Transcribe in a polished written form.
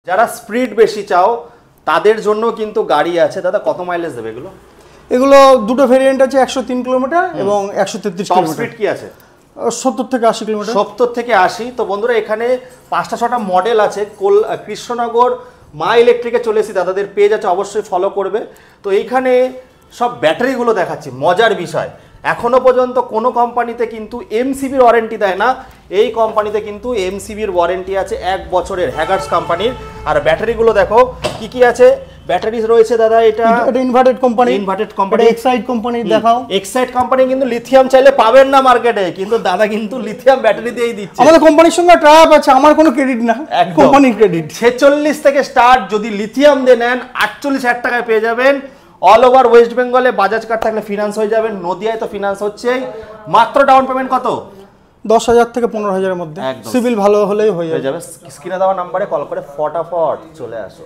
যারা স্পিড বেশি চাও তাদের জন্য কিন্তু গাড়ি আছে। দাদা কত মাইলেজ দেবে এগুলো? এগুলো দুটো ভেরিয়েন্ট আছে, 103 কিলোমিটার এবং 133 টপ কিলোমিটার। স্পিড কি আছে? 70 থেকে 80 কিলোমিটার। 70 থেকে 80। তো বন্ধুরা এখানে 5টা 6টা মডেল আছে। কৃষ্ণনগর মা ইলেকট্রিকে চলে এসেছি, দাদাদের পেজ আছে, অবশ্যই ফলো করবে। তো এইখানে সব ব্যাটারিগুলো দেখাচ্ছি। মজার বিষয়, এখনো পর্যন্ত কোনো কোম্পানিতে কিন্তু এমসিবির ওয়ারেন্টি দেয় না। এই কোম্পানিতে কিন্তু এমসিবির ওয়ারেন্টি আছে 1 বছরের, হ্যাগার্স কোম্পানির। আর ব্যাটারিগুলো দেখো কি কি আছে। ব্যাটারি রয়েছে দাদা, এটা inverted company. Inverted company, Exide company. দেখাও, এক্সাইড কোম্পানি কিন্তু লিথিয়াম চাইলে পাবেন না মার্কেটে, কিন্তু দাদা কিন্তু লিথিয়াম ব্যাটারি দিয়েই দিচ্ছে। আমাদের কোম্পানির সঙ্গে ট্রাই আপ আছে, আমার কোনো ক্রেডিট না, কোম্পানির ক্রেডিট। 46 থেকে স্টার্ট, যদি লিথিয়াম দিয়ে নেন 48,000 টাকায় পেয়ে যাবেন। অল ওভার ওয়েস্ট বেঙ্গলে বাজাজ কার্ড থাকলে ফিনান্স হয়ে যাবে। নদিয়ায় তো ফিনান্স হচ্ছেই। মাত্র ডাউন পেমেন্ট কত? 10,000 থেকে 15,000 এর মধ্যে। সিভিল ভালো হলেই হয়ে যাবে। স্ক্রিনে দেওয়া নাম্বারে কল করে ফটাফট চলে আসো।